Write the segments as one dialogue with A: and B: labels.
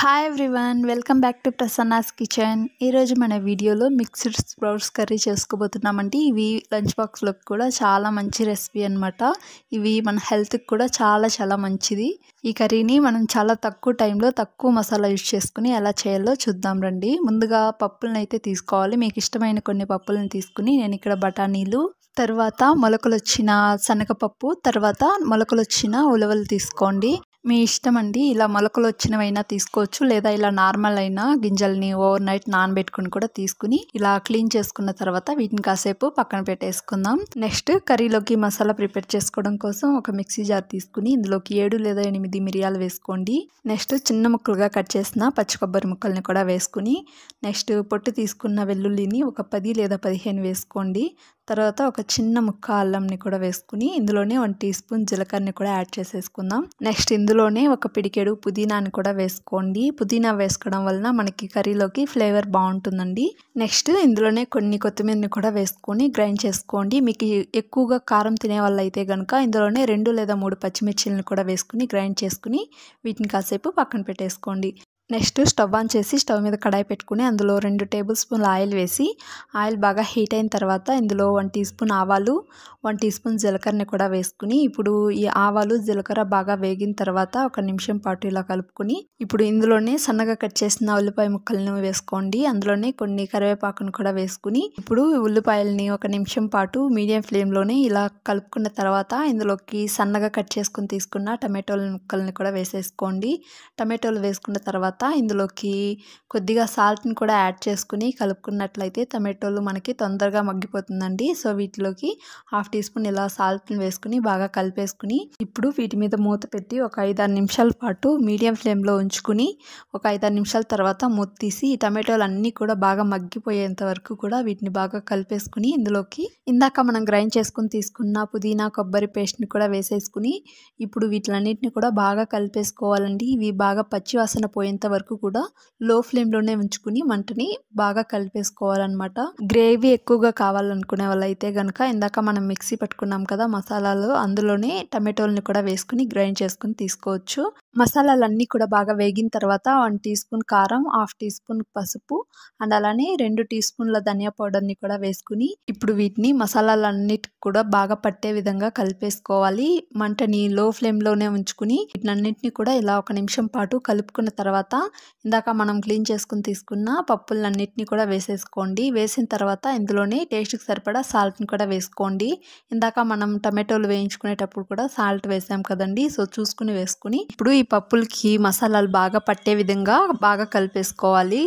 A: Hi everyone, welcome back to Prasanna's kitchen. ఈరోజు మన వీడియోలో మిక్స్డ్ స్ప్రౌట్స్ కర్రీ చేసుకోబోతున్నామండి. ఇవి లంచ్ బాక్స్లోకి కూడా చాలా మంచి రెసిపీ అనమాట. ఇవి మన హెల్త్కి కూడా చాలా మంచిది. ఈ కర్రీని మనం చాలా తక్కువ టైంలో తక్కువ మసాలా యూజ్ చేసుకుని ఎలా చేయాలో చూద్దాం రండి. ముందుగా పప్పులను అయితే తీసుకోవాలి. మీకు ఇష్టమైన కొన్ని పప్పులను తీసుకుని నేను ఇక్కడ బఠానీలు, తర్వాత మొలకలు వచ్చిన శనగపప్పు, తర్వాత మొలకలు వచ్చిన ఉలవలు తీసుకోండి. మీ ఇష్టం అండి. ఇలా మొలకలు వచ్చినవైనా తీసుకోవచ్చు, లేదా ఇలా నార్మల్ అయినా గింజల్ని ఓవర్ నైట్ నానబెట్టుకుని కూడా తీసుకుని ఇలా క్లీన్ చేసుకున్న తర్వాత వీటిని కాసేపు పక్కన పెట్టేసుకుందాం. నెక్స్ట్ కర్రీలోకి మసాలా ప్రిపేర్ చేసుకోవడం కోసం ఒక మిక్సీ జార్ తీసుకుని ఇందులోకి 7 లేదా 8 మిరియాలు వేసుకోండి. నెక్స్ట్ చిన్న ముక్కలుగా కట్ చేసిన పచ్చి కొబ్బరి ముక్కల్ని కూడా వేసుకుని, నెక్స్ట్ పొట్టు తీసుకున్న వెల్లుల్లిని ఒక 10 లేదా 15 వేసుకోండి. తర్వాత ఒక చిన్న ముక్క అల్లంని కూడా వేసుకుని ఇందులోనే 1 టీ స్పూన్ జీలకర్రని కూడా యాడ్ చేసేసుకుందాం. నెక్స్ట్ ఇందులోనే ఒక పిడికెడు పుదీనాని కూడా వేసుకోండి. పుదీనా వేసుకోవడం వలన మనకి కర్రీలోకి ఫ్లేవర్ బాగుంటుందండి. నెక్స్ట్ ఇందులోనే కొన్ని కొత్తిమీరని కూడా వేసుకొని గ్రైండ్ చేసుకోండి. మీకు ఎక్కువగా కారం తినే వాళ్ళు అయితే కనుక ఇందులోనే 2 లేదా 3 పచ్చిమిర్చిలను కూడా వేసుకుని గ్రైండ్ చేసుకుని వీటిని కాసేపు పక్కన పెట్టేసుకోండి. నెక్స్ట్ స్టవ్ ఆన్ చేసి స్టవ్ మీద కడాయి పెట్టుకుని అందులో 2 టేబుల్ స్పూన్ల ఆయిల్ వేసి, ఆయిల్ బాగా హీట్ అయిన తర్వాత ఇందులో 1 టీ స్పూన్ ఆవాలు, 1 టీ స్పూన్ జీలకర్రని కూడా వేసుకుని, ఇప్పుడు ఈ ఆవాలు జీలకర్ర బాగా వేగిన తర్వాత 1 నిమిషం పాటు ఇలా కలుపుకొని, ఇప్పుడు ఇందులోనే సన్నగా కట్ చేసిన ఉల్లిపాయ ముక్కలను వేసుకోండి. అందులోనే కొన్ని కరివేపాకును కూడా వేసుకుని, ఇప్పుడు ఉల్లిపాయలని 1 నిమిషం పాటు మీడియం ఫ్లేమ్లోనే ఇలా కలుపుకున్న తర్వాత ఇందులోకి సన్నగా కట్ చేసుకుని తీసుకున్న టమాటోల ముక్కల్ని కూడా వేసేసుకోండి. టమాటోలు వేసుకున్న తర్వాత ఇందులోకి కొద్దిగా సాల్ట్ని కూడా యాడ్ చేసుకుని కలుపుకున్నట్లయితే టమాటోలు మనకి తొందరగా మగ్గిపోతుందండి. సో వీటిలోకి 1/2 టీ స్పూన్ ఇలా సాల్ట్ని వేసుకుని బాగా కలిపేసుకుని, ఇప్పుడు వీటి మీద మూత పెట్టి ఒక 5-6 నిమిషాల పాటు మీడియం ఫ్లేమ్లో ఉంచుకుని, ఒక 5-6 నిమిషాల తర్వాత మూత తీసి ఈ టమాటోలు అన్నీ కూడా బాగా మగ్గిపోయేంత వరకు కూడా వీటిని బాగా కలిపేసుకుని, ఇందులోకి ఇందాక మనం గ్రైండ్ చేసుకుని తీసుకున్న పుదీనా కొబ్బరి పేస్ట్ని కూడా వేసేసుకుని, ఇప్పుడు వీటిలన్నిటిని కూడా బాగా కలిపేసుకోవాలండి. ఇవి బాగా పచ్చి వాసన పోయేంత వరకు కూడా లో ఫ్లేమ్లోనే ఉంచుకుని మంటని బాగా కలిపేసుకోవాలన్నమాట. గ్రేవీ ఎక్కువగా కావాలనుకునే వాళ్ళైతే కనుక ఇందాక మనం మిక్సీ పట్టుకున్నాం కదా మసాలాలు, అందులోనే టమాటోల్ని కూడా వేసుకుని గ్రైండ్ చేసుకుని తీసుకోవచ్చు. మసాలాలన్నీ కూడా బాగా వేగిన తర్వాత 1 టీ స్పూన్ కారం, 1/2 టీ స్పూన్ పసుపు అండ్ అలానే 2 టీ స్పూన్ల ధనియా పౌడర్ని కూడా వేసుకుని, ఇప్పుడు వీటిని మసాలాలన్నిటికి కూడా బాగా పట్టే విధంగా కలిపేసుకోవాలి. మంటని లో ఫ్లేమ్లోనే ఉంచుకుని వీటినన్నింటినీ కూడా ఇలా 1 నిమిషం పాటు కలుపుకున్న తర్వాత ఇందాక మనం క్లీన్ చేసుకుని తీసుకున్న పప్పులన్నిటిని కూడా వేసేసుకోండి. వేసిన తర్వాత ఇందులోనే టేస్ట్కి సరిపడా సాల్ట్ని కూడా వేసుకోండి. ఇందాక మనం టమాటోలు వేయించుకునేటప్పుడు కూడా సాల్ట్ వేసాం కదండి, సో చూసుకుని వేసుకుని ఇప్పుడు ఈ పప్పులకి మసాలాలు బాగా పట్టే విధంగా బాగా కలిపేసుకోవాలి.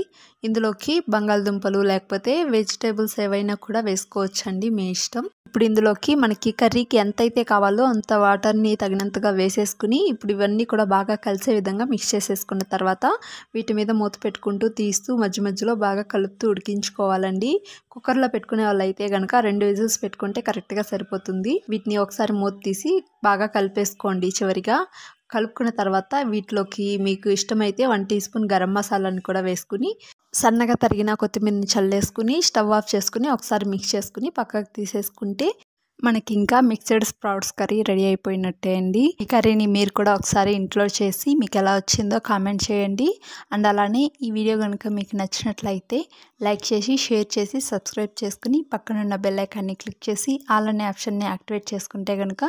A: ఇందులోకి బంగాళదుంపలు లేకపోతే వెజిటేబుల్స్ ఏవైనా కూడా వేసుకోవచ్చండి, మీ ఇష్టం. ఇప్పుడు ఇందులోకి మనకి కర్రీకి ఎంతైతే కావాలో అంత వాటర్ని తగినంతగా వేసేసుకుని, ఇప్పుడు ఇవన్నీ కూడా బాగా కలిసే విధంగా మిక్స్ చేసేసుకున్న తర్వాత వీటి మీద మూత పెట్టుకుంటూ తీస్తూ మధ్యలో బాగా కలుపుతూ ఉడికించుకోవాలండి. కుక్కర్లో పెట్టుకునే వాళ్ళు అయితే కనుక 2 విజిల్స్ పెట్టుకుంటే కరెక్ట్గా సరిపోతుంది. వీటిని ఒకసారి మూత తీసి బాగా కలిపేసుకోండి. చివరిగా కలుపుకున్న తర్వాత వీటిలోకి మీకు ఇష్టమైతే 1 టీ స్పూన్ గరం మసాలాని కూడా వేసుకుని, సన్నగా తరిగిన కొత్తిమీరని చల్లేసుకుని స్టవ్ ఆఫ్ చేసుకుని ఒకసారి మిక్స్ చేసుకుని పక్కకు తీసేసుకుంటే మనకి ఇంకా మిక్స్డ్ స్ప్రౌట్స్ కర్రీ రెడీ అయిపోయినట్టే అండి. ఈ కర్రీని మీరు కూడా ఒకసారి ఇంట్లో చేసి మీకు ఎలా వచ్చిందో కామెంట్ చేయండి. అండ్ అలానే ఈ వీడియో కనుక మీకు నచ్చినట్లయితే లైక్ చేసి, షేర్ చేసి, సబ్స్క్రైబ్ చేసుకుని పక్కనున్న బెల్ ఐకాన్ని క్లిక్ చేసి ఆల్ అనే ఆప్షన్ని యాక్టివేట్ చేసుకుంటే కనుక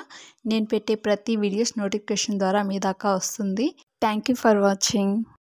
A: నేను పెట్టే ప్రతి వీడియోస్ నోటిఫికేషన్ ద్వారా మీ దాకా వస్తుంది. Thank you for watching.